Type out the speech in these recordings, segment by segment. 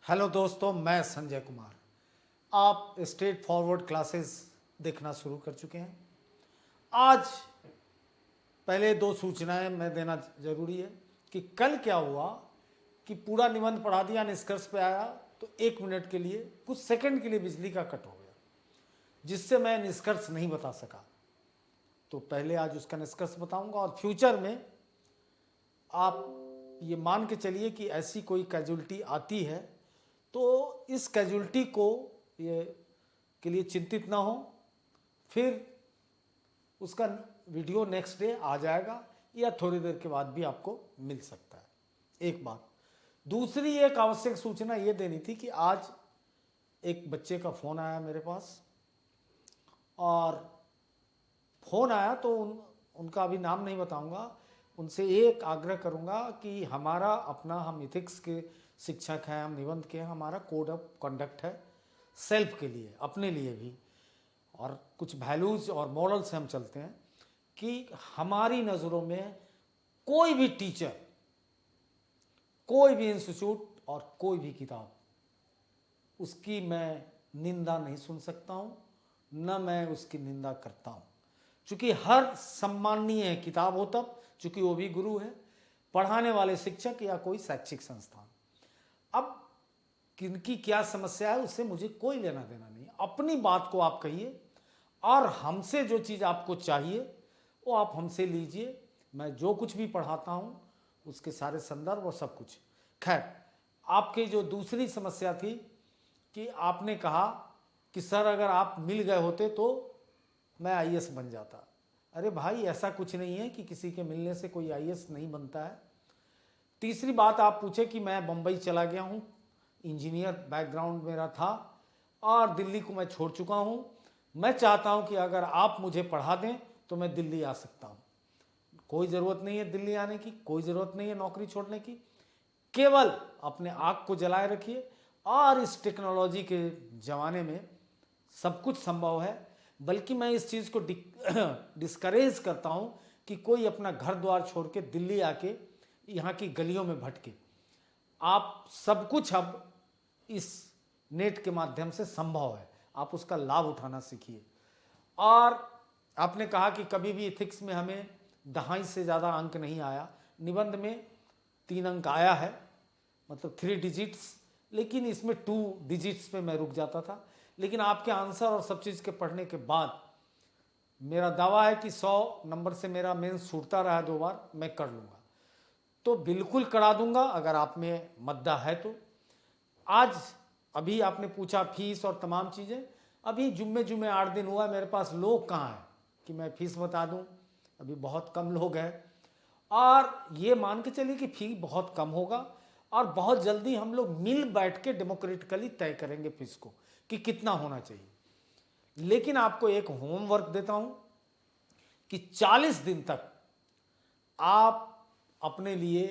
Hello दोस्तों, मैं संजय कुमार। आप स्ट्रेट फॉरवर्ड क्लासेस देखना शुरू कर चुके हैं। आज पहले दो सूचनाएं मैं देना जरूरी है कि कल क्या हुआ कि पूरा निबंध पढ़ा दिया, निष्कर्ष पे आया तो 1 मिनट के लिए, कुछ सेकंड के लिए बिजली का कट हो गया, जिससे मैं निष्कर्ष नहीं बता सका। तो पहले आज उसका निष्कर्ष बताऊंगा और फ्यूचर में आप ये मान के चलिए कि ऐसी कोई कैजुअलिटी आती है तो इस कैजुअलिटी को ये के लिए चिंतित ना हो, फिर उसका वीडियो नेक्स्ट डे आ जाएगा या थोड़ी देर के बाद भी आपको मिल सकता है। एक बात। दूसरी एक आवश्यक सूचना ये देनी थी कि आज एक बच्चे का फ़ोन आया मेरे पास, और फ़ोन आया तो उनका अभी नाम नहीं बताऊंगा। उनसे एक आग्रह करूंगा कि हमारा अपना, हम इथिक्स के शिक्षक हैं, हम निबंध के हैं, हमारा कोड ऑफ कंडक्ट है सेल्फ के लिए, अपने लिए भी, और कुछ वैल्यूज़ और मॉडल से हम चलते हैं कि हमारी नज़रों में कोई भी टीचर, कोई भी इंस्टीट्यूट और कोई भी किताब, उसकी मैं निंदा नहीं सुन सकता हूँ, न मैं उसकी निंदा करता हूँ। चूँकि हर सम्माननीय किताब हो तब, चूँकि वो भी गुरु है, पढ़ाने वाले शिक्षक या कोई शैक्षिक संस्थान। अब किनकी क्या समस्या है उससे मुझे कोई लेना देना नहीं। अपनी बात को आप कहिए और हमसे जो चीज़ आपको चाहिए वो आप हमसे लीजिए। मैं जो कुछ भी पढ़ाता हूँ उसके सारे संदर्भ और सब कुछ। खैर, आपकी जो दूसरी समस्या थी कि आपने कहा कि सर अगर आप मिल गए होते तो मैं आईएएस बन जाता। अरे भाई, ऐसा कुछ नहीं है कि किसी के मिलने से कोई आईएएस नहीं बनता है। तीसरी बात आप पूछे कि मैं बम्बई चला गया हूँ, इंजीनियर बैकग्राउंड मेरा था और दिल्ली को मैं छोड़ चुका हूँ। मैं चाहता हूँ कि अगर आप मुझे पढ़ा दें तो मैं दिल्ली आ सकता हूँ। कोई ज़रूरत नहीं है दिल्ली आने की, कोई ज़रूरत नहीं है नौकरी छोड़ने की। केवल अपने आग को जलाए रखिए, और इस टेक्नोलॉजी के ज़माने में सब कुछ संभव है। बल्कि मैं इस चीज़ को डिस्करेज करता हूँ कि कोई अपना घर द्वार छोड़ के दिल्ली आके यहाँ की गलियों में भटके। आप सब कुछ अब इस नेट के माध्यम से संभव है, आप उसका लाभ उठाना सीखिए। और आपने कहा कि कभी भी इथिक्स में हमें 2.5 से ज़्यादा अंक नहीं आया। निबंध में 3 अंक आया है, मतलब 3 डिजिट्स, लेकिन इसमें 2 डिजिट्स पे मैं रुक जाता था। लेकिन आपके आंसर और सब चीज़ के पढ़ने के बाद मेरा दावा है कि 100 नंबर से मेरा मेंस छूटता रहा 2 बार, मैं कर लूँगा। तो बिल्कुल करा दूंगा अगर आप में मद्दा है तो। आज अभी आपने पूछा फीस और तमाम चीज़ें, अभी जुम्मे 8 दिन हुआ, मेरे पास लोग कहाँ हैं कि मैं फीस बता दूं। अभी बहुत कम लोग हैं, और ये मान के चलिए कि फी बहुत कम होगा, और बहुत जल्दी हम लोग मिल बैठ के डेमोक्रेटिकली तय करेंगे फीस को कि कितना होना चाहिए। लेकिन आपको एक होमवर्क देता हूं कि 40 दिन तक आप अपने लिए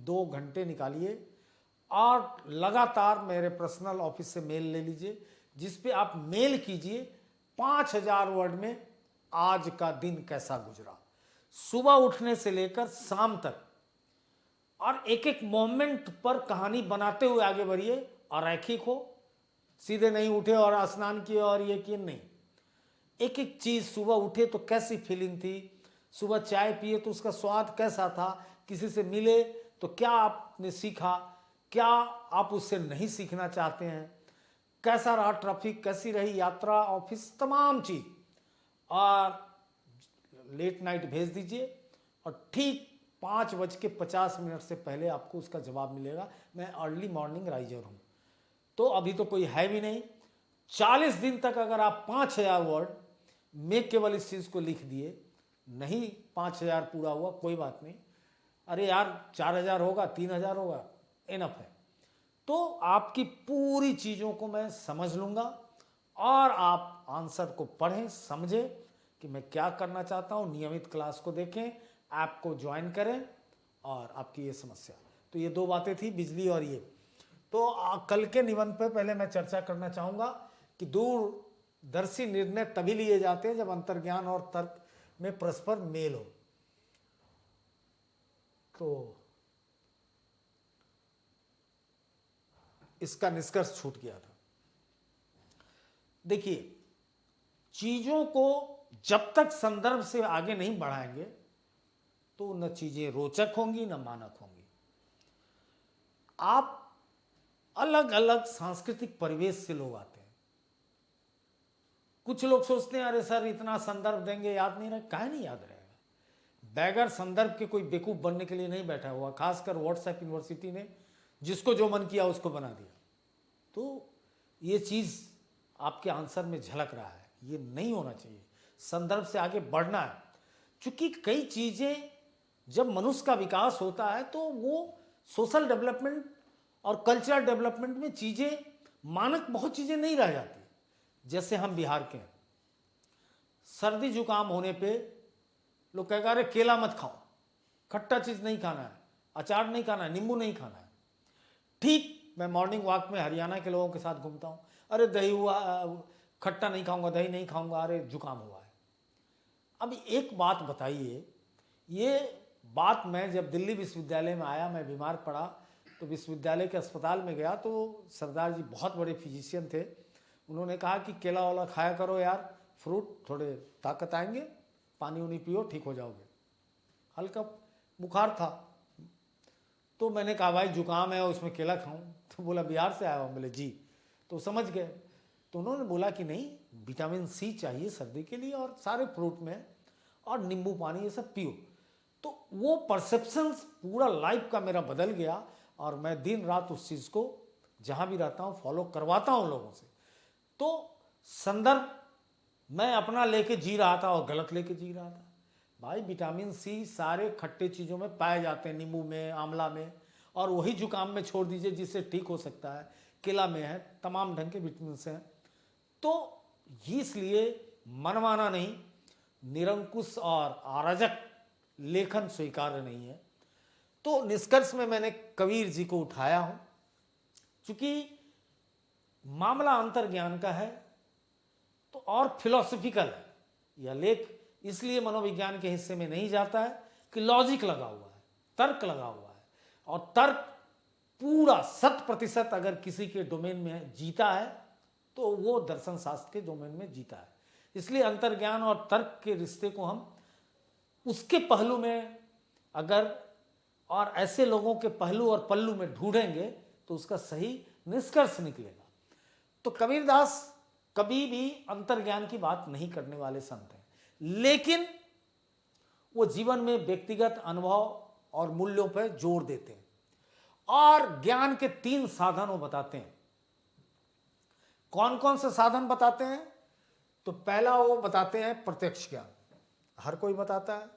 2 घंटे निकालिए और लगातार मेरे पर्सनल ऑफिस से मेल ले लीजिए, जिस पे आप मेल कीजिए 5000 वर्ड में आज का दिन कैसा गुजरा, सुबह उठने से लेकर शाम तक, और एक एक मोमेंट पर कहानी बनाते हुए आगे बढ़िए। और रैखिक हो, सीधे नहीं उठे और स्नान किए और ये किए, नहीं। एक एक चीज़, सुबह उठे तो कैसी फीलिंग थी, सुबह चाय पिए तो उसका स्वाद कैसा था, किसी से मिले तो क्या आपने सीखा, क्या आप उससे नहीं सीखना चाहते हैं, कैसा रहा ट्रैफिक, कैसी रही यात्रा, ऑफिस, तमाम चीज़। और लेट नाइट भेज दीजिए और ठीक 5:50 से पहले आपको उसका जवाब मिलेगा। मैं अर्ली मॉर्निंग राइजर हूँ, तो अभी तो कोई है भी नहीं। 40 दिन तक अगर आप 5000 वर्ड में केवल इस चीज़ को लिख दिए, नहीं 5000 पूरा हुआ कोई बात नहीं, अरे यार 4000 होगा, 3000 होगा, इनफ है। तो आपकी पूरी चीज़ों को मैं समझ लूँगा, और आप आंसर को पढ़ें, समझें कि मैं क्या करना चाहता हूँ। नियमित क्लास को देखें, ऐप को ज्वाइन करें, और आपकी ये समस्या। तो ये 2 बातें थी, बिजली और ये। तो कल के निबंध पे पहले मैं चर्चा करना चाहूँगा कि दूरदर्शी निर्णय तभी लिए जाते हैं जब अंतर्ज्ञान और तर्क में परस्पर मेल हो। तो इसका निष्कर्ष छूट गया था। देखिए, चीजों को जब तक संदर्भ से आगे नहीं बढ़ाएंगे तो न चीजें रोचक होंगी न मानक होंगी। आप अलग अलग सांस्कृतिक परिवेश से लोग आते हैं। कुछ लोग सोचते हैं अरे सर इतना संदर्भ देंगे याद नहीं रहे, काहे नहीं याद रहेगा। बैगर संदर्भ के कोई बेवकूफ बनने के लिए नहीं बैठा हुआ, खासकर व्हाट्सएप यूनिवर्सिटी ने जिसको जो मन किया उसको बना दिया। तो ये चीज आपके आंसर में झलक रहा है, ये नहीं होना चाहिए। संदर्भ से आगे बढ़ना है, क्योंकि कई चीजें जब मनुष्य का विकास होता है तो वो सोशल डेवलपमेंट और कल्चरल डेवलपमेंट में चीजें मानक बहुत चीजें नहीं रह जाती। जैसे हम बिहार के हैं, सर्दी जुकाम होने पे लोग कहेगा अरे केला मत खाओ, खट्टा चीज नहीं खाना है, अचार नहीं खाना है, नींबू नहीं खाना है। ठीक मैं मॉर्निंग वॉक में हरियाणा के लोगों के साथ घूमता हूँ, अरे दही हुआ, खट्टा नहीं खाऊंगा, दही नहीं खाऊंगा, अरे जुकाम हुआ है। अब एक बात बताइए, ये बात मैं जब दिल्ली विश्वविद्यालय में आया, मैं बीमार पड़ा तो विश्वविद्यालय के अस्पताल में गया तो सरदार जी बहुत बड़े फिजिशियन थे, उन्होंने कहा कि केला वाला खाया करो यार, फ्रूट थोड़े ताकत आएंगे, पानी उनी पियो ठीक हो जाओगे। हल्का बुखार था तो मैंने कहा भाई जुकाम है उसमें केला खाऊं? तो बोला बिहार से आया हूँ। बोले जी, तो समझ गए। तो उन्होंने बोला कि नहीं, विटामिन सी चाहिए सर्दी के लिए और सारे फ्रूट में, और नींबू पानी ये सब पियो। तो वो परसेप्शन पूरा लाइफ का मेरा बदल गया और मैं दिन रात उस चीज़ को जहाँ भी रहता हूँ फॉलो करवाता हूँ लोगों से। तो संदर्भ मैं अपना लेके जी रहा था और गलत लेके जी रहा था। भाई विटामिन सी सारे खट्टे चीज़ों में पाए जाते हैं, नींबू में, आंवला में, और वही जुकाम में छोड़ दीजिए जिससे ठीक हो सकता है, केला में है, तमाम ढंग के विटामिन हैं। तो इसलिए मनमाना नहीं, निरंकुश और अराजक लेखन स्वीकार्य नहीं है। तो निष्कर्ष में मैंने कबीर जी को उठाया हूं, क्योंकि मामला अंतर्ज्ञान का है तो और फिलोसफिकल है यह लेख, इसलिए मनोविज्ञान के हिस्से में नहीं जाता है कि लॉजिक लगा हुआ है, तर्क लगा हुआ है, और तर्क पूरा 100% अगर किसी के डोमेन में जीता है तो वो दर्शन शास्त्र के डोमेन में जीता है। इसलिए अंतर्ज्ञान और तर्क के रिश्ते को हम उसके पहलू में अगर और ऐसे लोगों के पहलू और पल्लू में ढूंढेंगे तो उसका सही निष्कर्ष निकलेगा। तो कबीरदास कभी भी अंतर्ज्ञान की बात नहीं करने वाले संत हैं, लेकिन वो जीवन में व्यक्तिगत अनुभव और मूल्यों पर जोर देते हैं और ज्ञान के 3 साधन वो बताते हैं। कौन कौन से साधन बताते हैं? तो पहला वो बताते हैं प्रत्यक्ष ज्ञान, हर कोई बताता है,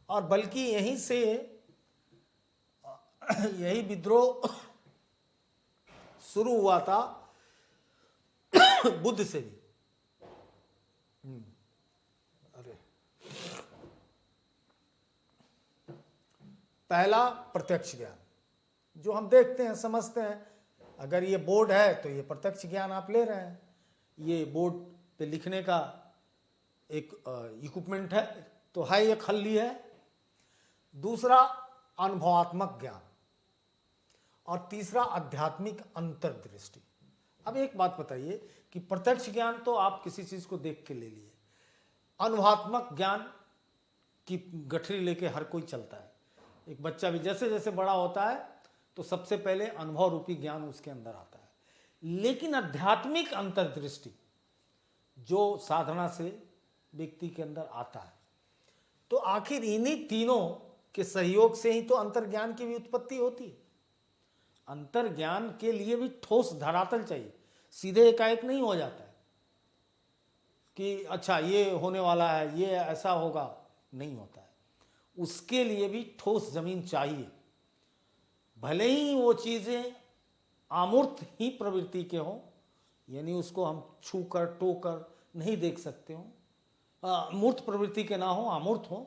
और बल्कि यहीं से यही विद्रोह शुरू हुआ था बुद्ध से भी। अरे पहला प्रत्यक्ष ज्ञान जो हम देखते हैं, समझते हैं, अगर ये बोर्ड है तो ये प्रत्यक्ष ज्ञान आप ले रहे हैं, ये बोर्ड पे लिखने का एक इक्विपमेंट है तो है, ये खल्ली है। दूसरा अनुभवात्मक ज्ञान, और तीसरा आध्यात्मिक अंतर्दृष्टि। अब एक बात बताइए कि प्रत्यक्ष ज्ञान तो आप किसी चीज को देख के ले लिए, अनुभवात्मक ज्ञान की गठरी लेके हर कोई चलता है। एक बच्चा भी जैसे जैसे बड़ा होता है तो सबसे पहले अनुभव रूपी ज्ञान उसके अंदर आता है, लेकिन आध्यात्मिक अंतर्दृष्टि जो साधना से व्यक्ति के अंदर आता है, तो आखिर इन्हीं तीनों के सहयोग से ही तो अंतर्ज्ञान की भी उत्पत्ति होती है। अंतर्ज्ञान के लिए भी ठोस धरातल चाहिए, सीधे एकाएक नहीं हो जाता है कि अच्छा ये होने वाला है, ये ऐसा होगा, नहीं होता है। उसके लिए भी ठोस जमीन चाहिए, भले ही वो चीजें अमूर्त ही प्रवृत्ति के हों, यानी उसको हम छू कर टो कर नहीं देख सकते हो, मूर्त प्रवृत्ति के ना हो, अमूर्त हो,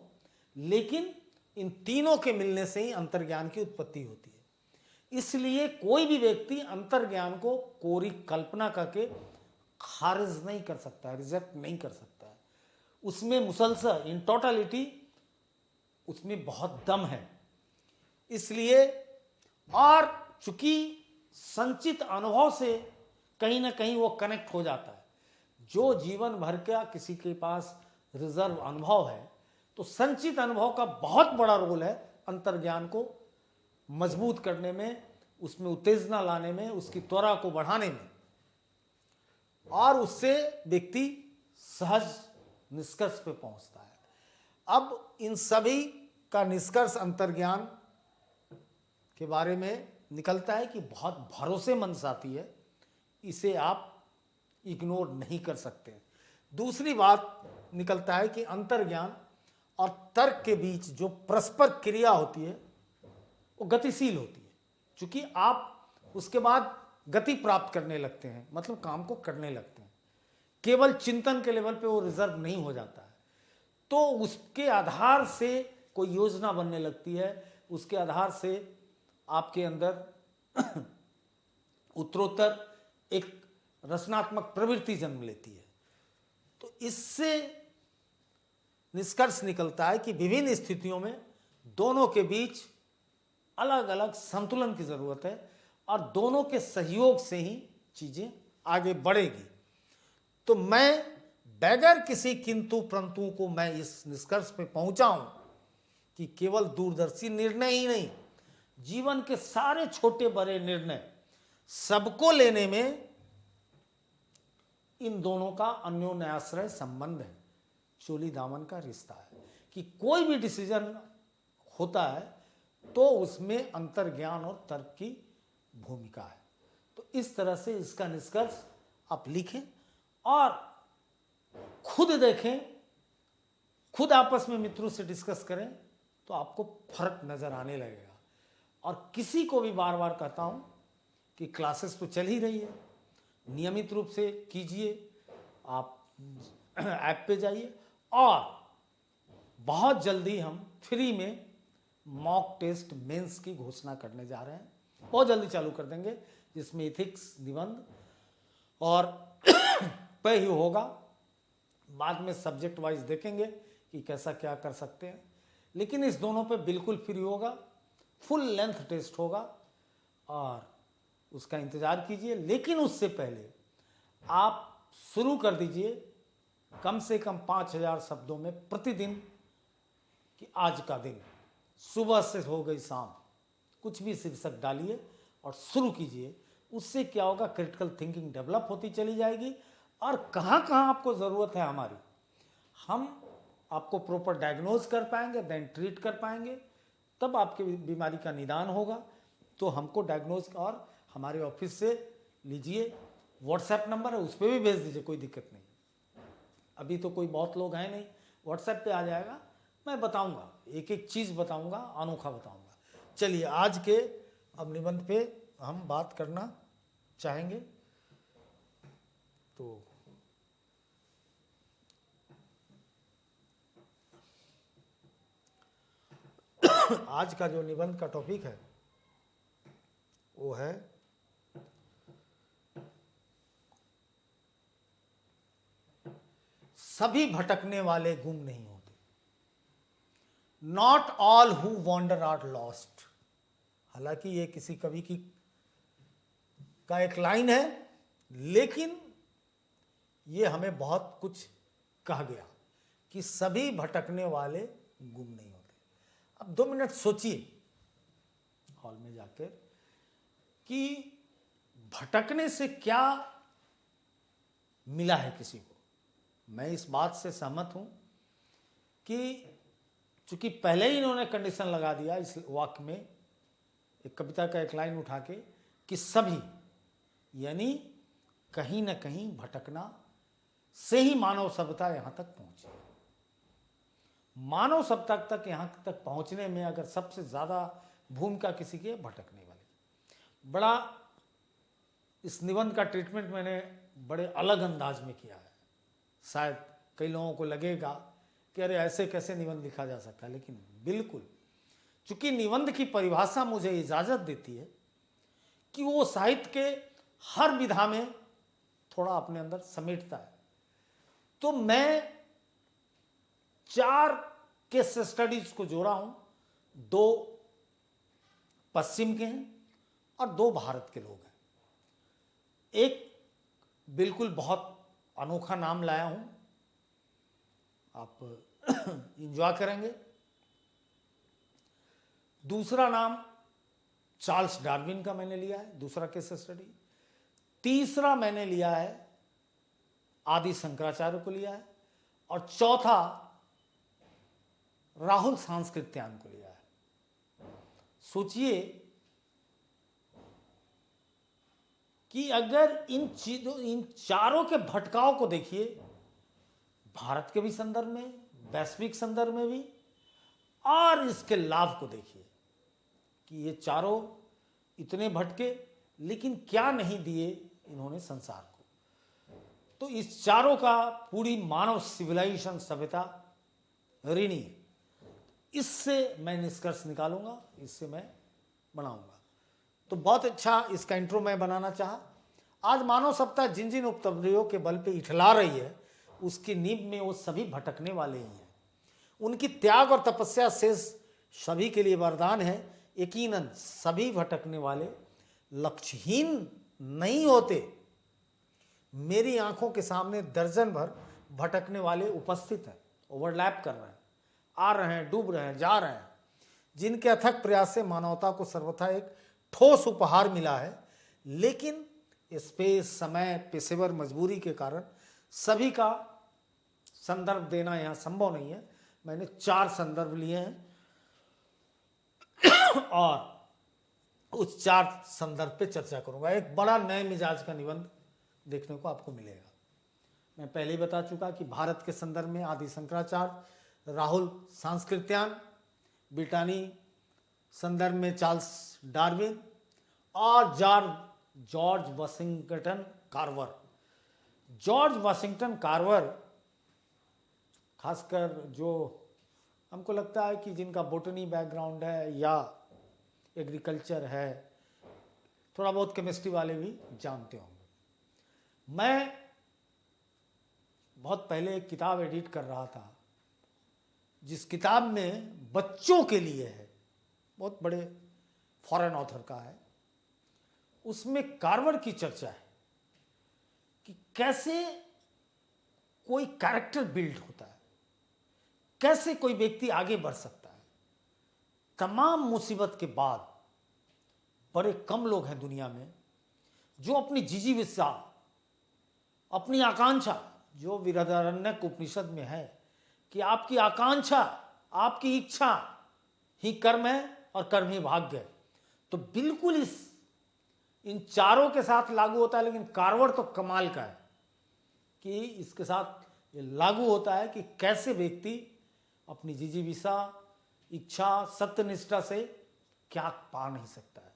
लेकिन इन तीनों के मिलने से ही अंतर्ज्ञान की उत्पत्ति होती है। इसलिए कोई भी व्यक्ति अंतर्ज्ञान को कोरी कल्पना करके खारिज नहीं कर सकता है, रिजेक्ट नहीं कर सकता है। उसमें मुसलसल इन टोटलिटी उसमें बहुत दम है। इसलिए और चूंकि संचित अनुभव से कहीं ना कहीं वो कनेक्ट हो जाता है। जो जीवन भर का किसी के पास रिजर्व अनुभव है, तो संचित अनुभव का बहुत बड़ा रोल है अंतर्ज्ञान को मजबूत करने में, उसमें उत्तेजना लाने में, उसकी त्वरा को बढ़ाने में, और उससे व्यक्ति सहज निष्कर्ष पे पहुंचता है। अब इन सभी का निष्कर्ष अंतर्ज्ञान के बारे में निकलता है कि बहुत भरोसेमंद साथी है, इसे आप इग्नोर नहीं कर सकते। दूसरी बात निकलता है कि अंतर्ज्ञान और तर्क के बीच जो परस्पर क्रिया होती है वो गतिशील होती है, क्योंकि आप उसके बाद गति प्राप्त करने लगते हैं, मतलब काम को करने लगते हैं। केवल चिंतन के लेवल पे वो रिजर्व नहीं हो जाता है, तो उसके आधार से कोई योजना बनने लगती है, उसके आधार से आपके अंदर उत्तरोत्तर एक रचनात्मक प्रवृत्ति जन्म लेती है। तो इससे निष्कर्ष निकलता है कि विभिन्न स्थितियों में दोनों के बीच अलग अलग संतुलन की जरूरत है और दोनों के सहयोग से ही चीजें आगे बढ़ेगी। तो मैं बगैर किसी किंतु परंतु को मैं इस निष्कर्ष पे पहुंचा हूं कि केवल दूरदर्शी निर्णय ही नहीं, जीवन के सारे छोटे बड़े निर्णय सबको लेने में इन दोनों का अन्योन्याश्रय संबंध है, चोली दामन का रिश्ता है। कि कोई भी डिसीजन होता है तो उसमें अंतर्ज्ञान और तर्क की भूमिका है। तो इस तरह से इसका निष्कर्ष आप लिखें और खुद देखें, खुद आपस में मित्रों से डिस्कस करें, तो आपको फर्क नजर आने लगेगा। और किसी को भी बार बार कहता हूं कि क्लासेस तो चल ही रही है, नियमित रूप से कीजिए, आप ऐप पे जाइए, और बहुत जल्दी हम फ्री में मॉक टेस्ट मेंस की घोषणा करने जा रहे हैं, बहुत जल्दी चालू कर देंगे, जिसमें इथिक्स, निबंध और पे ही होगा। बाद में सब्जेक्ट वाइज देखेंगे कि कैसा क्या कर सकते हैं, लेकिन इस दोनों पे बिल्कुल फ्री होगा, फुल लेंथ टेस्ट होगा और उसका इंतज़ार कीजिए। लेकिन उससे पहले आप शुरू कर दीजिए कम से कम 5000 शब्दों में प्रतिदिन, कि आज का दिन सुबह से हो गई शाम, कुछ भी शीर्षक डालिए और शुरू कीजिए। उससे क्या होगा, क्रिटिकल थिंकिंग डेवलप होती चली जाएगी और कहाँ कहाँ आपको ज़रूरत है हमारी, हम आपको प्रॉपर डायग्नोज कर पाएंगे, देन ट्रीट कर पाएंगे, तब आपकी बीमारी का निदान होगा। तो हमको डायग्नोज और हमारे ऑफिस से लीजिए, व्हाट्सएप नंबर है उस पर भी भेज दीजिए, कोई दिक्कत नहीं। अभी तो कोई बहुत लोग हैं नहीं, व्हाट्सएप पे आ जाएगा, मैं बताऊंगा, एक एक चीज़ बताऊंगा, अनोखा बताऊंगा। चलिए आज के अब निबंध पे हम बात करना चाहेंगे। तो आज का जो निबंध का टॉपिक है वो है सभी भटकने वाले गुम नहीं होते। Not all who wander are lost. हालांकि ये किसी कवि की का एक लाइन है, लेकिन ये हमें बहुत कुछ कह गया कि सभी भटकने वाले गुम नहीं होते। अब 2 मिनट सोचिए हॉल में जाकर कि भटकने से क्या मिला है किसी को। मैं इस बात से सहमत हूं कि चूंकि पहले ही इन्होंने कंडीशन लगा दिया इस वाक्य में, एक कविता का एक लाइन उठा के, कि सभी, यानी कहीं ना कहीं भटकना से ही मानव सभ्यता यहां तक पहुंची। मानव सभ्यता तक यहां तक पहुंचने में अगर सबसे ज्यादा भूमिका किसी की है, भटकने वाले। बड़ा इस निबंध का ट्रीटमेंट मैंने बड़े अलग अंदाज में किया है। शायद कई लोगों को लगेगा कि अरे ऐसे कैसे निबंध लिखा जा सकता है, लेकिन बिल्कुल, चूंकि निबंध की परिभाषा मुझे इजाजत देती है कि वो साहित्य के हर विधा में थोड़ा अपने अंदर समेटता है। तो मैं 4 केस स्टडीज को जोड़ा हूं, 2 पश्चिम के हैं और 2 भारत के लोग हैं। एक बिल्कुल बहुत अनोखा नाम लाया हूं, आप इंजॉय करेंगे। दूसरा नाम चार्ल्स डार्विन का मैंने लिया है, दूसरा केस स्टडी। तीसरा मैंने लिया है आदि शंकराचार्य को लिया है, और चौथा राहुल सांस्कृत्यायन को लिया है। सोचिए कि अगर इन चीजों, इन चारों के भटकाव को देखिए, भारत के भी संदर्भ में, वैश्विक संदर्भ में भी, और इसके लाभ को देखिए कि ये चारों इतने भटके लेकिन क्या नहीं दिए इन्होंने संसार को। तो इस चारों का पूरी मानव सिविलाइजेशन, सभ्यता ऋणी है। इससे मैं निष्कर्ष निकालूंगा, इससे मैं बनाऊंगा। तो बहुत अच्छा इसका इंट्रो मैं बनाना चाहा। आज मानव सत्ता जिन जिन उपलब्धियों के बल पे इठला रही है, उसकी नींव में वो सभी भटकने वाले ही हैं। उनकी त्याग और तपस्या से सभी के लिए वरदान है। यकीनन सभी भटकने वाले लक्ष्यहीन नहीं होते। मेरी आंखों के सामने दर्जन भर भटकने वाले उपस्थित हैं, ओवरलैप कर रहे हैं, आ रहे हैं, डूब रहे हैं, जा रहे हैं, जिनके अथक प्रयास से मानवता को सर्वथा एक ठोस उपहार मिला है। लेकिन स्पेस, समय, पेशेवर मजबूरी के कारण सभी का संदर्भ देना यहाँ संभव नहीं है। मैंने 4 संदर्भ लिए हैं और उस 4 संदर्भ पे चर्चा करूंगा। एक बड़ा नए मिजाज का निबंध देखने को आपको मिलेगा। मैं पहले ही बता चुका कि भारत के संदर्भ में आदि शंकराचार्य, राहुल सांस्कृत्यायन, ब्रिटानी संदर्भ में चार्ल्स डार्विन और George Washington Carver. George Washington Carver, खासकर जो हमको लगता है कि जिनका बोटनी बैकग्राउंड है या एग्रीकल्चर है, थोड़ा बहुत केमिस्ट्री वाले भी जानते होंगे। मैं बहुत पहले एक किताब एडिट कर रहा था, जिस किताब में बच्चों के लिए है, बहुत बड़े फॉरेन ऑथर का है। उसमें कार्वर की चर्चा है कि कैसे कोई कैरेक्टर बिल्ड होता है, कैसे कोई व्यक्ति आगे बढ़ सकता है। तमाम मुसीबत के बाद बड़े कम लोग हैं दुनिया में जो अपनी जिजीविषा, अपनी आकांक्षा, जो बृहदारण्यक उपनिषद में है कि आपकी आकांक्षा, आपकी इच्छा ही कर्म है और कर्म ही भाग्य है, तो बिल्कुल इन चारों के साथ लागू होता है। लेकिन कार्वर तो कमाल का है कि इसके साथ ये लागू होता है कि कैसे व्यक्ति अपनी जिजीविषा, इच्छा, सत्यनिष्ठा से क्या पा नहीं सकता है।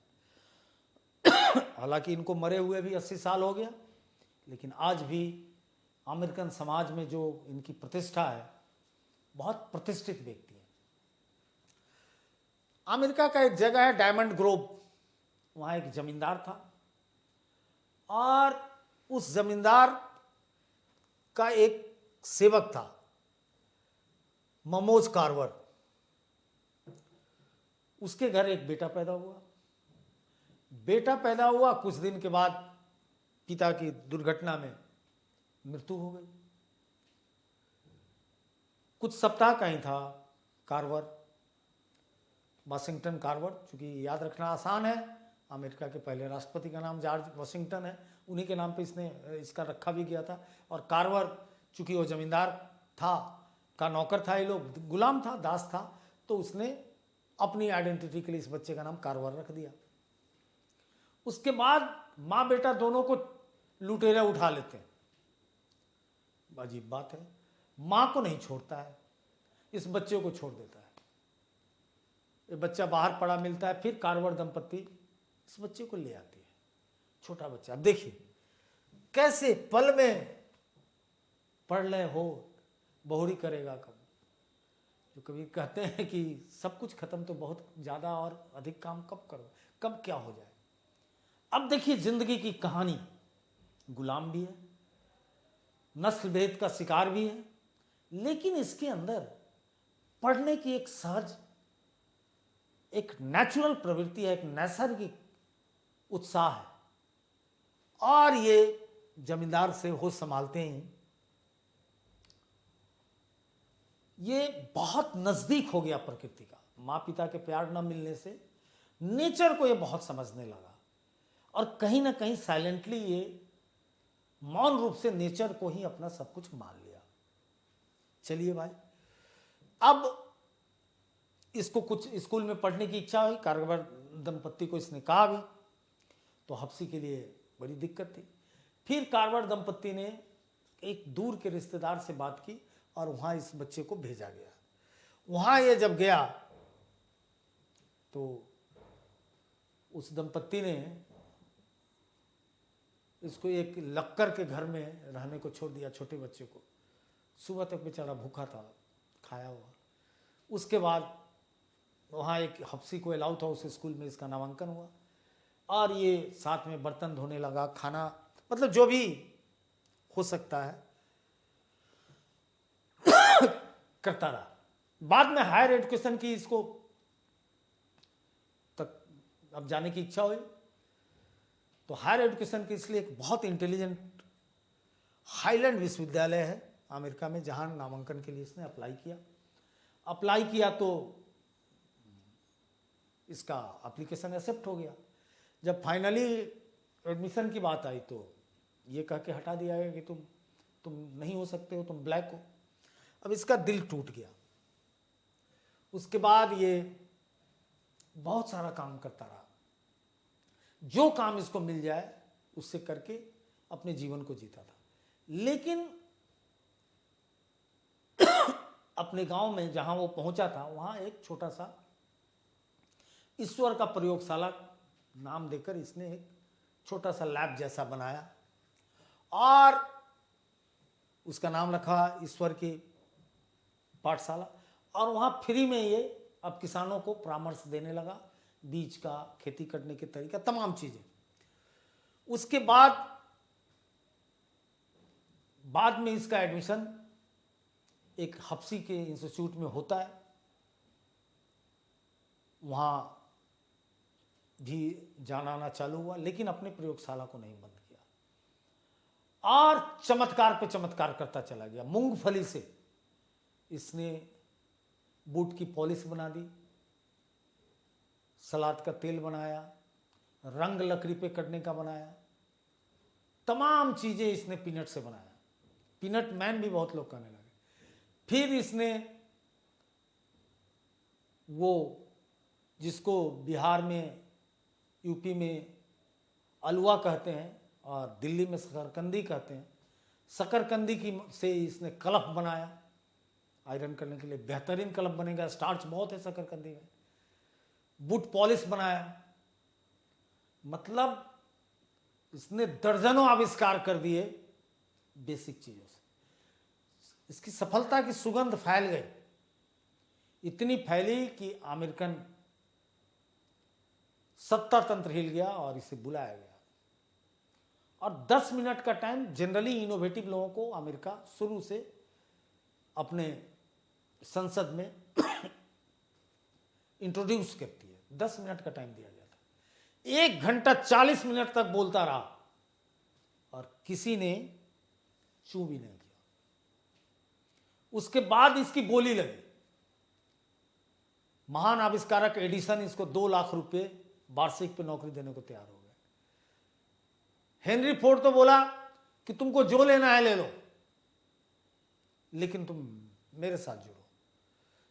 हालांकि इनको मरे हुए भी 80 साल हो गया, लेकिन आज भी अमेरिकन समाज में जो इनकी प्रतिष्ठा है, बहुत प्रतिष्ठित व्यक्ति है। अमेरिका का एक जगह है डायमंड ग्रोव, वहाँ एक जमींदार था और उस जमींदार का एक सेवक था, ममोज कार्वर। उसके घर एक बेटा पैदा हुआ। बेटा पैदा हुआ, कुछ दिन के बाद पिता की दुर्घटना में मृत्यु हो गई। कुछ सप्ताह का ही था कार्वर, वाशिंगटन कार्वर। चूंकि याद रखना आसान है, अमेरिका के पहले राष्ट्रपति का नाम जॉर्ज वाशिंगटन है, उन्हीं के नाम पे इसका रखा भी गया था। और कार्वर, चूंकि वो जमींदार था का नौकर था, ये लोग गुलाम था, दास था, तो उसने अपनी आइडेंटिटी के लिए इस बच्चे का नाम कार्वर रख दिया। उसके बाद माँ बेटा दोनों को लुटेरे उठा लेते हैं। अजीब बात है, माँ को नहीं छोड़ता है, इस बच्चे को छोड़ देता है। ये बच्चा बाहर पड़ा मिलता है, फिर कार्वर दंपत्ति इस बच्चे को ले आती है, छोटा बच्चा। अब देखिए कैसे पल में पढ़ ले हो बहुरी करेगा कब। जो कभी कहते हैं कि सब कुछ खत्म तो बहुत ज़्यादा और अधिक काम कब करो, कब क्या हो जाए। अब देखिए जिंदगी की कहानी, गुलाम भी है, नस्ल भेद का शिकार भी है, लेकिन इसके अंदर पढ़ने की एक सहज, एक नेचुरल प्रवृत्ति है, एक नैसर्गिक उत्साह है। और ये जमींदार से होश संभालते ही ये बहुत नजदीक हो गया प्रकृति का। माँ पिता के प्यार न मिलने से नेचर को ये बहुत समझने लगा और कहीं ना कहीं साइलेंटली ये मौन रूप से नेचर को ही अपना सब कुछ मान लिया। चलिए भाई, अब इसको कुछ स्कूल में पढ़ने की इच्छा हुई। कारवर दंपत्ति को इसने कहा भी, तो हफ्सी के लिए बड़ी दिक्कत थी। फिर कारवर दंपत्ति ने एक दूर के रिश्तेदार से बात की और वहाँ इस बच्चे को भेजा गया। वहाँ ये जब गया तो उस दंपत्ति ने इसको एक लक्कर के घर में रहने को छोड़ दिया, छोटे बच्चे को। सुबह तक बेचारा भूखा था, खाया हुआ। उसके बाद वहाँ एक हफ्सी को अलाउ था उस स्कूल में, इसका नामांकन हुआ और ये साथ में बर्तन धोने लगा, खाना, मतलब जो भी हो सकता है करता रहा। बाद में हायर एजुकेशन की इसको तक अब जाने की इच्छा हुई, तो हायर एजुकेशन के इसलिए एक बहुत इंटेलिजेंट हाईलैंड विश्वविद्यालय है अमेरिका में, जहां नामांकन के लिए इसने अप्लाई किया तो इसका एप्लीकेशन एक्सेप्ट हो गया। जब फाइनली एडमिशन की बात आई तो ये कह के हटा दिया गया कि तुम नहीं हो सकते हो, तुम ब्लैक हो। अब इसका दिल टूट गया। उसके बाद ये बहुत सारा काम करता रहा, जो काम इसको मिल जाए उससे करके अपने जीवन को जीता था। लेकिन अपने गांव में जहां वो पहुंचा था, वहां एक छोटा सा ईश्वर का प्रयोगशाला नाम देकर इसने एक छोटा सा लैब जैसा बनाया और उसका नाम रखा ईश्वर की पाठशाला। और वहाँ फ्री में ये अब किसानों को परामर्श देने लगा, बीज का, खेती करने के तरीका, तमाम चीज़ें। उसके बाद में इसका एडमिशन एक हफ्सी के इंस्टीट्यूट में होता है। वहाँ भी जाना आना चालू हुआ, लेकिन अपने प्रयोगशाला को नहीं बंद किया और चमत्कार पे चमत्कार करता चला गया। मूंगफली से इसने बूट की पॉलिश बना दी, सलाद का तेल बनाया, रंग लकड़ी पे करने का बनाया, तमाम चीजें इसने पीनट से बनाया। पीनट मैन भी बहुत लोग कहने लगे। फिर इसने वो जिसको बिहार में, यूपी में अलुआ कहते हैं और दिल्ली में शकरकंदी कहते हैं, शकरकंदी की से इसने कलफ बनाया आयरन करने के लिए। बेहतरीन कलफ बनेगा, स्टार्च बहुत है शकरकंदी में। बूट पॉलिश बनाया, मतलब इसने दर्जनों आविष्कार कर दिए बेसिक चीजों से। इसकी सफलता की सुगंध फैल गई, इतनी फैली कि अमेरिकन सत्ता तंत्र हिल गया और इसे बुलाया गया। और 10 मिनट का टाइम, जनरली इनोवेटिव लोगों को अमेरिका शुरू से अपने संसद में इंट्रोड्यूस करती है। 10 मिनट का टाइम दिया जाता है। 1 घंटा 40 मिनट तक बोलता रहा और किसी ने चू भी नहीं किया। उसके बाद इसकी बोली लगी। महान आविष्कारक एडिसन इसको 2 लाख रुपए वार्षिक पे नौकरी देने को तैयार हो गए। हेनरी फोर्ड तो बोला कि तुमको जो लेना है ले लो, लेकिन तुम मेरे साथ जुड़ो।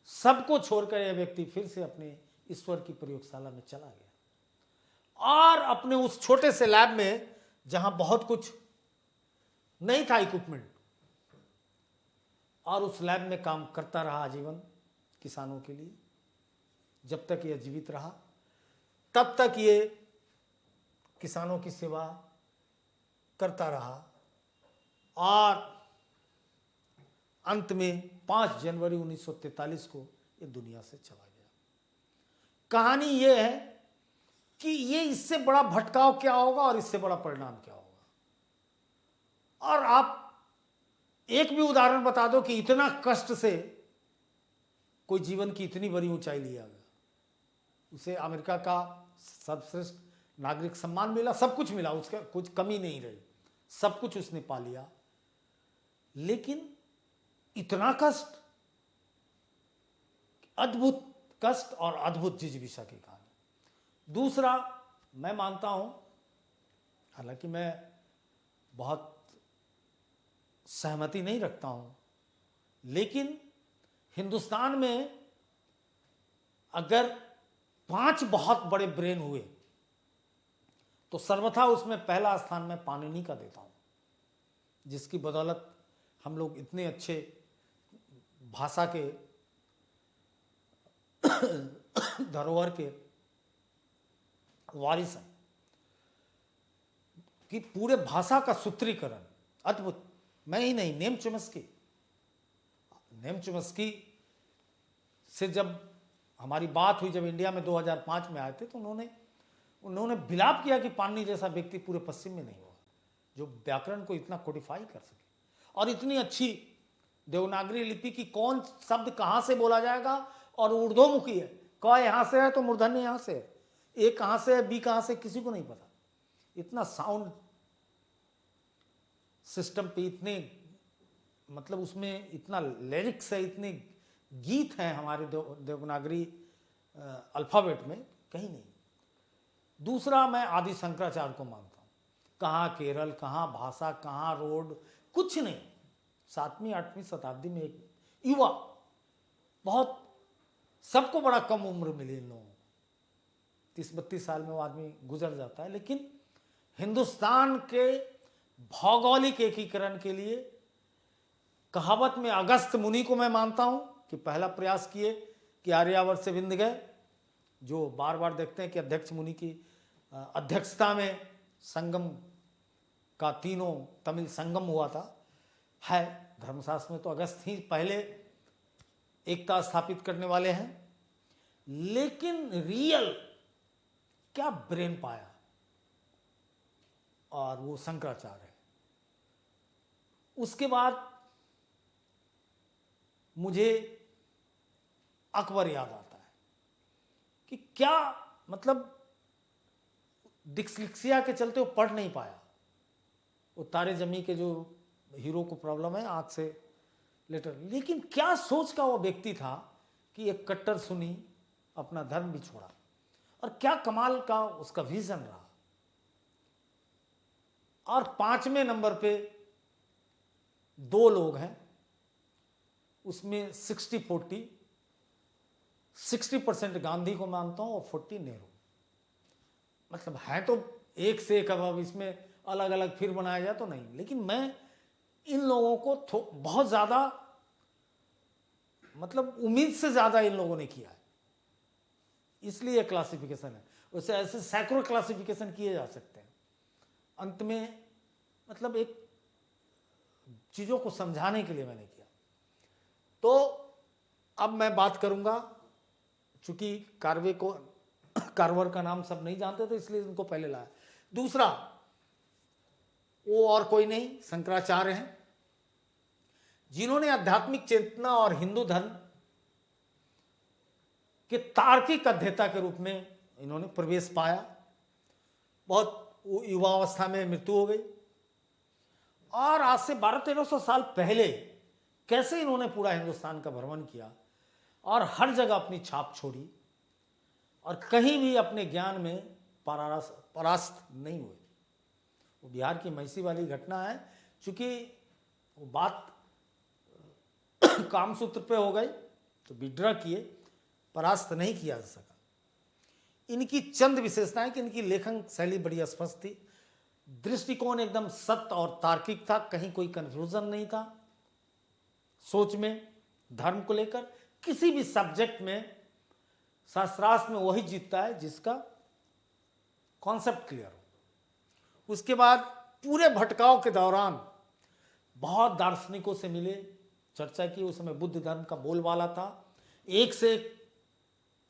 सबको छोड़कर यह व्यक्ति फिर से अपने ईश्वर की प्रयोगशाला में चला गया और अपने उस छोटे से लैब में, जहां बहुत कुछ नहीं था इक्विपमेंट, और उस लैब में काम करता रहा आजीवन किसानों के लिए। जब तक यह जीवित रहा तब तक ये किसानों की सेवा करता रहा और अंत में 5 जनवरी 1943 को ये दुनिया से चला गया। कहानी ये है कि ये इससे बड़ा भटकाव क्या होगा और इससे बड़ा परिणाम क्या होगा। और आप एक भी उदाहरण बता दो कि इतना कष्ट से कोई जीवन की इतनी बड़ी ऊंचाई लिया गया। उसे अमेरिका का सर्वश्रेष्ठ नागरिक सम्मान मिला, सब कुछ मिला, उसका कुछ कमी नहीं रही, सब कुछ उसने पा लिया। लेकिन इतना कष्ट, अद्भुत कष्ट और अद्भुत जिजीविषा की कहानी। दूसरा, मैं मानता हूं, हालांकि मैं बहुत सहमति नहीं रखता हूं, लेकिन हिंदुस्तान में अगर 5 बहुत बड़े ब्रेन हुए तो सर्वथा उसमें पहला स्थान मैं पाणिनि का देता हूं, जिसकी बदौलत हम लोग इतने अच्छे भाषा के धरोहर के वारिस हैं कि पूरे भाषा का सूत्रीकरण अद्भुत। मैं ही नहीं, नेम चोम्स्की से जब हमारी बात हुई, जब इंडिया में 2005 में आए थे, तो उन्होंने विलाप किया कि पाणिनि जैसा व्यक्ति पूरे पश्चिम में नहीं हुआ जो व्याकरण को इतना कोडिफाई कर सके, और इतनी अच्छी देवनागरी लिपि की कौन शब्द कहाँ से बोला जाएगा, और ऊर्ध्वमुखी है, क यहाँ से है तो मूर्धन्य यहाँ से है, ए कहाँ से है, बी कहाँ से, किसी को नहीं पता। इतना साउंड सिस्टम पे, इतने मतलब उसमें इतना लिरिक्स है, इतने गीत हैं हमारे देवनागरी अल्फाबेट में, कहीं नहीं। दूसरा, मैं आदि शंकराचार्य को मानता हूँ। कहाँ केरल, कहाँ भाषा, कहाँ रोड, कुछ नहीं। 7वीं 8वीं शताब्दी में एक युवा, बहुत सबको बड़ा कम उम्र मिली इन लोगों को, 30-32 साल में वो आदमी गुजर जाता है, लेकिन हिंदुस्तान के भौगोलिक एकीकरण के लिए कहावत में अगस्त मुनि को मैं मानता हूं कि पहला प्रयास किए कि आर्यावर्त से विंध्य गए, जो बार बार देखते हैं कि अध्यक्ष मुनि की अध्यक्षता में संगम का तीनों तमिल संगम हुआ था। है धर्मशास्त्र में तो अगस्त ही पहले एकता स्थापित करने वाले हैं, लेकिन रियल क्या ब्रेन पाया, और वो शंकराचार्य है। उसके बाद मुझे अकबर याद आता है कि क्या मतलब डिस्लेक्सिया के चलते वो पढ़ नहीं पाया। वो तारे जमी के जो हीरो को प्रॉब्लम है आंख से लेटर, लेकिन क्या सोच का वो व्यक्ति था कि एक कट्टर सुनी, अपना धर्म भी छोड़ा, और क्या कमाल का उसका विजन रहा। और 5वें नंबर पे 2 लोग हैं, उसमें 60-40, 60% गांधी को मानता हूं और 40 नेहरू। मतलब है तो एक से एक, अब इसमें अलग अलग फिर बनाया जाए तो नहीं, लेकिन मैं इन लोगों को बहुत ज्यादा, मतलब उम्मीद से ज्यादा इन लोगों ने किया है, इसलिए क्लासिफिकेशन है। वैसे ऐसे सैकड़ों क्लासिफिकेशन किए जा सकते हैं। अंत में मतलब एक चीजों को समझाने के लिए मैंने किया। तो अब मैं बात करूंगा, चूंकि कार्वर का नाम सब नहीं जानते तो इसलिए उनको पहले लाया। दूसरा, वो और कोई नहीं, शंकराचार्य हैं, जिन्होंने आध्यात्मिक चेतना और हिंदू धर्म के तार्किक अध्येता के रूप में इन्होंने प्रवेश पाया। बहुत युवावस्था में मृत्यु हो गई, और आज से 1200-1300 साल पहले कैसे इन्होंने पूरा हिंदुस्तान का भ्रमण किया और हर जगह अपनी छाप छोड़ी, और कहीं भी अपने ज्ञान में परास्त नहीं हुए। वो बिहार की महिषी वाली घटना है, चूंकि वो बात कामसूत्र पे हो गई तो विड्रा किए, परास्त नहीं किया जा सका। इनकी चंद विशेषताएं कि इनकी लेखन शैली बड़ी स्पष्ट थी, दृष्टिकोण एकदम सत्य और तार्किक था, कहीं कोई कंफ्यूजन नहीं था सोच में। धर्म को लेकर किसी भी सब्जेक्ट में, शास्त्रार्थ में वही जीतता है जिसका कॉन्सेप्ट क्लियर हो। उसके बाद पूरे भटकाव के दौरान बहुत दार्शनिकों से मिले, चर्चा की। उस समय बुद्ध धर्म का बोलबाला था, एक से एक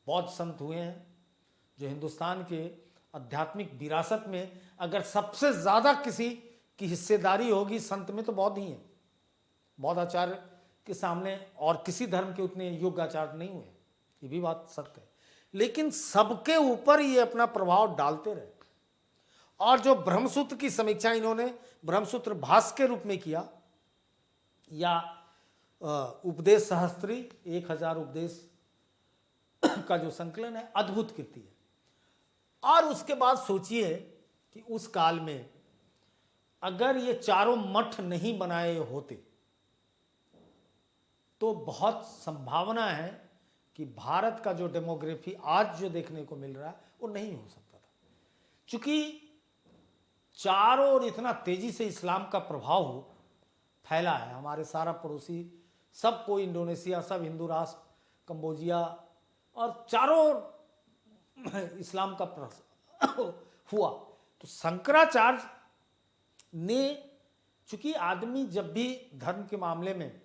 बौद्ध संत हुए हैं, जो हिंदुस्तान के आध्यात्मिक विरासत में अगर सबसे ज्यादा किसी की हिस्सेदारी होगी संत में तो बौद्ध ही है। बौद्ध आचार्य के सामने और किसी धर्म के उतने योग्य आचार्य नहीं हुए, ये भी बात सत्य है। लेकिन सबके ऊपर ये अपना प्रभाव डालते रहे, और जो ब्रह्मसूत्र की समीक्षा इन्होंने ब्रह्मसूत्र भाष्य के रूप में किया, या उपदेश सहस्त्री 1000 उपदेश का जो संकलन है, अद्भुत कृति है। और उसके बाद सोचिए कि उस काल में अगर ये चारों मठ नहीं बनाए होते तो बहुत संभावना है कि भारत का जो डेमोग्राफी आज जो देखने को मिल रहा है वो नहीं हो सकता था। क्योंकि चारों ओर इतना तेजी से इस्लाम का प्रभाव फैला है, हमारे सारा पड़ोसी सब कोई, इंडोनेशिया, सब हिंदू राष्ट्र, कंबोजिया, और चारों ओर इस्लाम का हुआ। तो शंकराचार्य ने, चूंकि आदमी जब भी धर्म के मामले में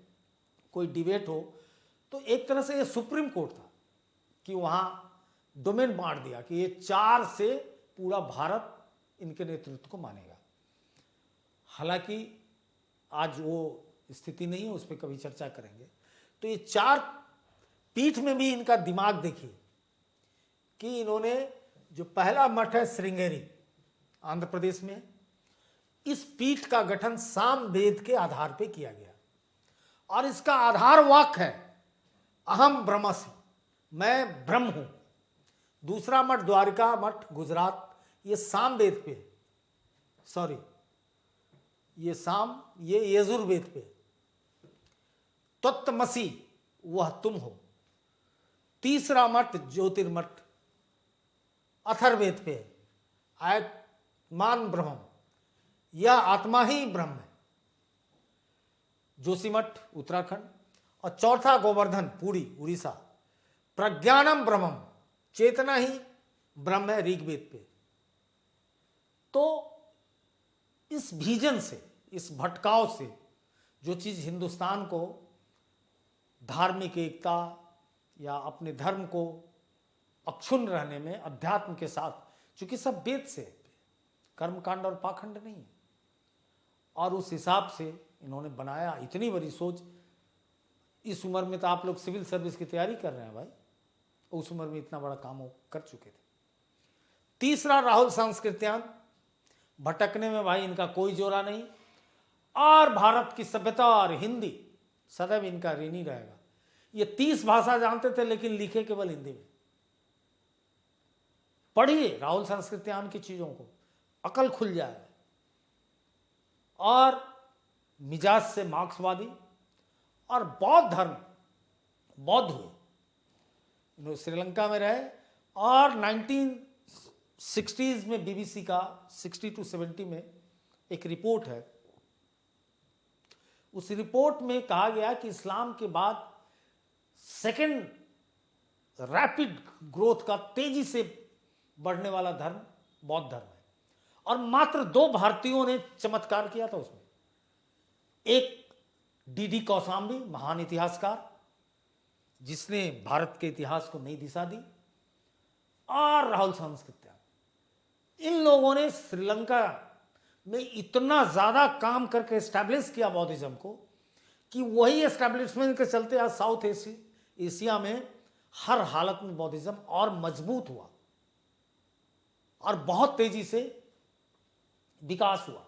कोई डिबेट हो तो एक तरह से ये सुप्रीम कोर्ट था कि वहाँ डोमेन बांट दिया कि ये 4 से पूरा भारत इनके नेतृत्व को मानेगा। हालांकि आज वो स्थिति नहीं है, उस पर कभी चर्चा करेंगे। तो ये 4 पीठ में भी इनका दिमाग देखिए कि इन्होंने जो पहला मठ है श्रृंगेरी, आंध्र प्रदेश में, इस पीठ का गठन साम वेद के आधार पर किया गया और इसका आधार वाक्य है अहम ब्रह्मस्मि, मैं ब्रह्म हूं। दूसरा मठ द्वारिका मठ गुजरात, ये साम वेद पे, सॉरी ये साम, ये यजुर्वेद पे, तत्त्वमसि वह तुम हो। तीसरा मठ ज्योतिर्मठ अथर्ववेद पे, आत्मान ब्रह्म, यह आत्मा ही ब्रह्म है, जोशीमठ उत्तराखंड। और चौथा गोवर्धन पुरी उड़ीसा, प्रज्ञानम ब्रह्मम, चेतना ही ब्रह्म है, ऋग्वेद पे। तो इस विजन से, इस भटकाव से, जो चीज हिंदुस्तान को धार्मिक एकता या अपने धर्म को अक्षुण्ण रहने में अध्यात्म के साथ, चूंकि सब वेद से, कर्मकांड और पाखंड नहीं है, और उस हिसाब से इन्होंने बनाया। इतनी बड़ी सोच, इस उम्र में तो आप लोग सिविल सर्विस की तैयारी कर रहे हैं भाई, उस उम्र में इतना बड़ा काम कर चुके थे। तीसरा राहुल संस्कृत्यान, भटकने में भाई इनका कोई जोरा नहीं, और भारत की सभ्यता और हिंदी सदैव इनका ऋणी रहेगा। ये 30 भाषा जानते थे लेकिन लिखे केवल हिंदी में। पढ़िए राहुल संस्कृत्यान की चीजों को, अकल खुल जाए। और मिजाज से मार्क्सवादी, और बौद्ध धर्म, बौद्ध हुए, इन्होंने श्रीलंका में रहे, और 1960s में बीबीसी का 60 to 70 में एक रिपोर्ट है, उस रिपोर्ट में कहा गया कि इस्लाम के बाद सेकंड रैपिड ग्रोथ का, तेजी से बढ़ने वाला धर्म बौद्ध धर्म है। और मात्र 2 भारतीयों ने चमत्कार किया था उसमें, एक डीडी कौशाम्बी, महान इतिहासकार जिसने भारत के इतिहास को नई दिशा दी, और राहुल संस्कृत्यान। इन लोगों ने श्रीलंका में इतना ज्यादा काम करके एस्टैब्लिश किया बौद्धिज्म को कि वही एस्टैब्लिशमेंट के चलते आज साउथ एशिया में हर हालत में बौद्धिज्म और मजबूत हुआ और बहुत तेजी से विकास हुआ।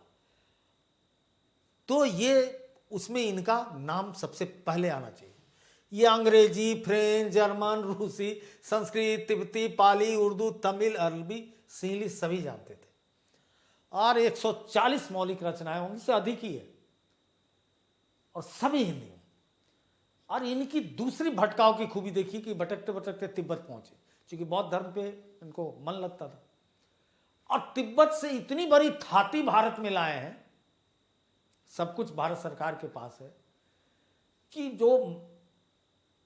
तो ये उसमें इनका नाम सबसे पहले आना चाहिए। ये अंग्रेजी, फ्रेंच, जर्मन, रूसी, संस्कृत, तिब्बती, पाली, उर्दू, तमिल, अरबी, सिंहली सभी जानते थे, और 140 मौलिक रचनाएं होंगी, से अधिक ही है, और सभी हिंदी में। और इनकी दूसरी भटकाव की खूबी देखिए कि भटकते भटकते तिब्बत पहुंचे, क्योंकि बौद्ध धर्म पे इनको मन लगता था, और तिब्बत से इतनी बड़ी थाती भारत में लाए हैं, सब कुछ भारत सरकार के पास है, कि जो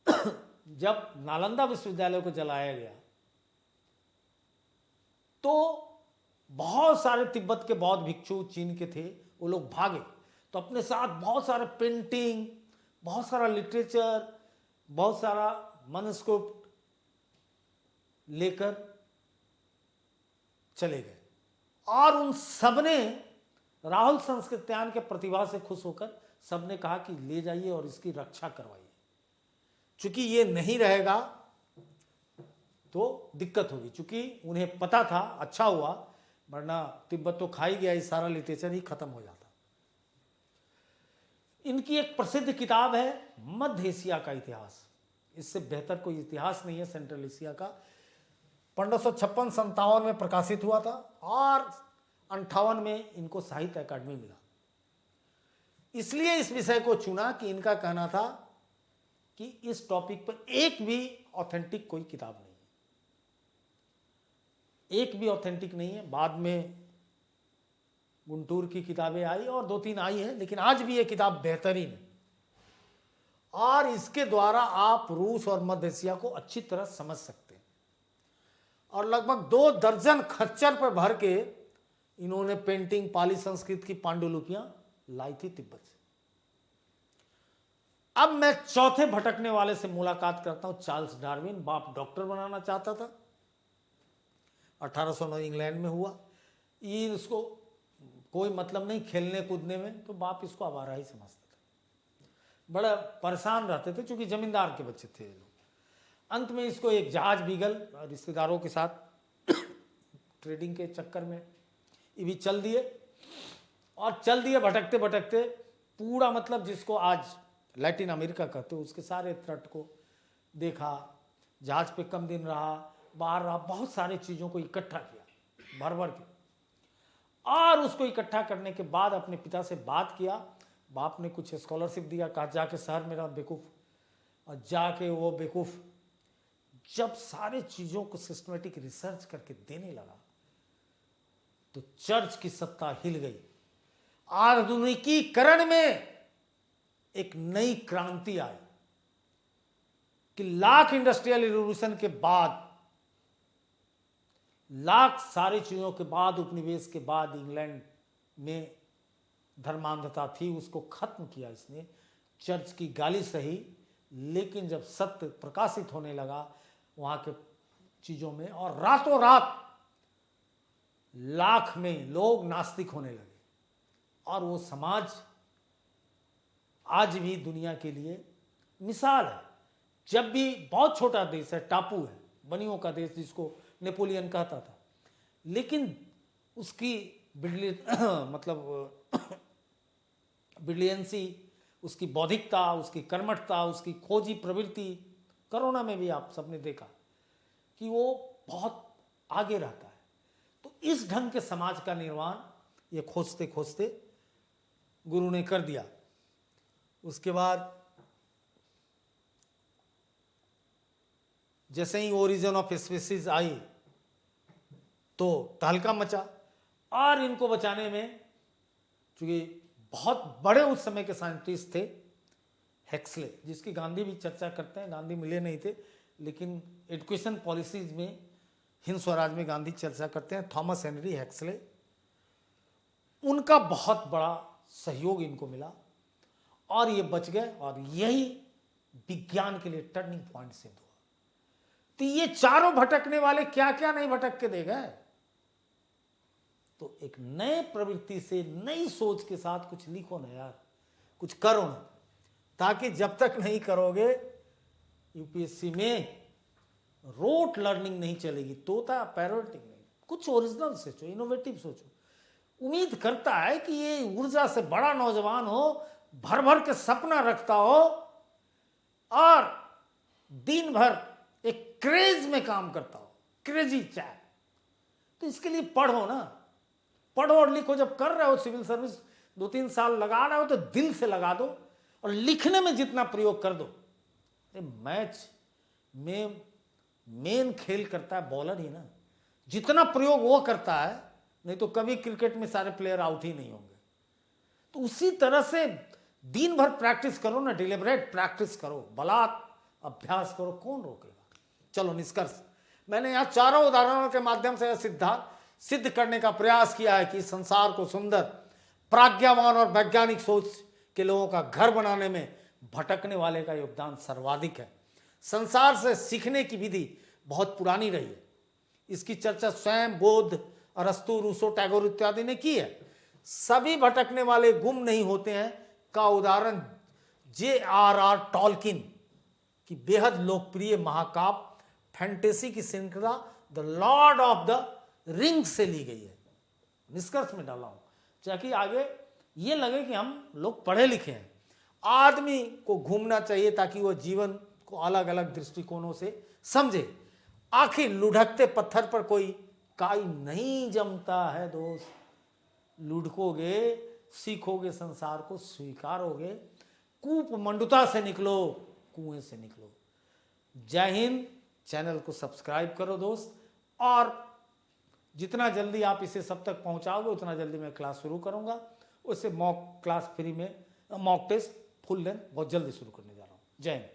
जब नालंदा विश्वविद्यालय को जलाया गया तो बहुत सारे तिब्बत के बौद्ध भिक्षु चीन के थे, वो लोग भागे, तो अपने साथ बहुत सारे पेंटिंग, बहुत सारा लिटरेचर, बहुत सारा मैन्युस्क्रिप्ट लेकर चले गए। और उन सबने राहुल संस्कृत्यान के प्रतिभा से खुश होकर सबने कहा कि ले जाइए और इसकी रक्षा करवाइए, चूंकि ये नहीं रहेगा तो दिक्कत होगी। चूंकि उन्हें पता था, अच्छा हुआ वरना तिब्बत तो खा ही गया, इस सारा लिटरेचर ही खत्म हो जाता। इनकी एक प्रसिद्ध किताब है मध्य एशिया का इतिहास। इससे बेहतर कोई इतिहास नहीं है सेंट्रल एशिया का। 1556-57 में प्रकाशित हुआ था और 58 में इनको साहित्य अकादमी मिला। इसलिए इस विषय को चुना कि इनका कहना था कि इस टॉपिक पर एक भी ऑथेंटिक कोई किताब नहीं है, एक भी ऑथेंटिक नहीं है। बाद में गुंटूर की किताबें आई और 2-3 आई है, लेकिन आज भी ये किताब बेहतरीन है और इसके द्वारा आप रूस और मध्य एशिया को अच्छी तरह समझ सकते हैं। और लगभग 2 दर्जन खच्चर पर भर के इन्होंने पेंटिंग पाली संस्कृत की पांडुलिपियां लाई थी तिब्बत से। अब मैं चौथे भटकने वाले से मुलाकात करता हूं, चार्ल्स डार्विन। बाप डॉक्टर बनाना चाहता था, 1809 इंग्लैंड में हुआ। ये इसको कोई मतलब नहीं खेलने कूदने में, तो बाप इसको आवारा ही समझते थे, बड़ा परेशान रहते थे क्योंकि जमींदार के बच्चे थे ये लोग। अंत में इसको एक जहाज बीगल रिश्तेदारों के साथ ट्रेडिंग के चक्कर में ये भी चल दिए भटकते भटकते पूरा, मतलब जिसको आज लैटिन अमेरिका कहते हो, उसके सारे तट को देखा। जहाज पे कम दिन रहा, बाहर रहा, बहुत सारी चीज़ों को इकट्ठा किया भर भर के। और उसको इकट्ठा करने के बाद अपने पिता से बात किया। बाप ने कुछ स्कॉलरशिप दिया, कहा जाके शहर मेरा बेवकूफ़, और जाके वो बेवकूफ़ जब सारे चीज़ों को सिस्टमेटिक रिसर्च करके देने लगा तो चर्च की सत्ता हिल गई। आधुनिकीकरण में एक नई क्रांति आई कि लाख इंडस्ट्रियल रिवॉल्यूशन के बाद, लाख सारी चीजों के बाद, उपनिवेश के बाद इंग्लैंड में धर्मांधता थी, उसको खत्म किया इसने। चर्च की गाली सही, लेकिन जब सत्य प्रकाशित होने लगा वहां के चीजों में, और रातों रात लाख में लोग नास्तिक होने लगे। और वो समाज आज भी दुनिया के लिए मिसाल है। जब भी बहुत छोटा देश है, टापू है, बनियों का देश जिसको नेपोलियन कहता था, लेकिन उसकी ब्रिलियंसी, उसकी बौद्धिकता, उसकी कर्मठता, उसकी खोजी प्रवृत्ति, कोरोना में भी आप सबने देखा कि वो बहुत आगे रहता है। तो इस ढंग के समाज का निर्माण ये खोजते खोजते गुरु ने कर दिया। उसके बाद जैसे ही ओरिजिन ऑफ स्पीसीज आई तो तहलका मचा, और इनको बचाने में, चूंकि बहुत बड़े उस समय के साइंटिस्ट थे, हेक्सले, जिसकी गांधी भी चर्चा करते हैं, गांधी मिले नहीं थे लेकिन एजुकेशन पॉलिसीज में, हिंद स्वराज में गांधी चर्चा करते हैं, थॉमस हेनरी हेक्सले, उनका बहुत बड़ा सहयोग इनको मिला और ये बच गए। और यही विज्ञान के लिए टर्निंग पॉइंट सिद्ध हुआ। तो ये चारों भटकने वाले क्या क्या नहीं भटक के दे गए। तो एक नए प्रवृत्ति से, नई सोच के साथ कुछ लिखो ना यार, कुछ करो ना, ताकि जब तक नहीं करोगे यूपीएससी में रोट लर्निंग नहीं चलेगी, तोता पैरोटिंग नहीं, कुछ ओरिजिनल सोचो, इनोवेटिव सोचो। उम्मीद करता है कि ये ऊर्जा से बड़ा नौजवान हो, भर भर के सपना रखता हो और दिन भर एक क्रेज में काम करता हो, क्रेजी चाय। तो इसके लिए पढ़ो ना, पढ़ो और लिखो। जब कर रहे हो सिविल सर्विस, 2-3 साल लगा रहे हो तो दिल से लगा दो और लिखने में जितना प्रयोग कर दो। मैच में मेन खेल करता है बॉलर ही ना, जितना प्रयोग वो करता है, नहीं तो कभी क्रिकेट में सारे प्लेयर आउट ही नहीं होंगे। तो उसी तरह से दिन भर प्रैक्टिस करो ना, डिलिबरेट प्रैक्टिस करो, बलात् अभ्यास करो, कौन रोकेगा। चलो निष्कर्ष, मैंने यहाँ चारों उदाहरणों के माध्यम से सिद्ध करने का प्रयास किया है कि संसार को सुंदर, प्राज्ञावान और वैज्ञानिक सोच के लोगों का घर बनाने में भटकने वाले का योगदान सर्वाधिक है। संसार से सीखने की विधि बहुत पुरानी रही है। इसकी चर्चा स्वयं बुद्ध, अरस्तु, रूसो, टैगोर इत्यादि ने की है। सभी भटकने वाले गुम नहीं होते हैं का उदाहरण J.R.R. टॉलकिन की बेहद लोकप्रिय महाकाव्य फैंटेसी की श्रृंखला the Lord of the rings से ली गई है। निष्कर्ष में डाला हूँ, ताकि आगे ये लगे कि हम लोग पढ़े लिखे हैं। आदमी को घूमना चाहिए ताकि वह जीवन को अलग अलग दृष्टिकोणों से समझे। आखिर लुढ़कते पत्थर पर कोई काई नहीं जमता है दोस्त। लुढ़कोगे, सीखोगे, संसार को स्वीकारोगे, कूप मंडुता से निकलो, कुएं से निकलो। जय हिंद। चैनल को सब्सक्राइब करो दोस्त, और जितना जल्दी आप इसे सब तक पहुंचाओगे उतना जल्दी मैं क्लास शुरू करूंगा। उससे मॉक क्लास फ्री में, मॉक टेस्ट फुल लेंथ बहुत जल्दी शुरू करने जा रहा हूं। जय हिंद।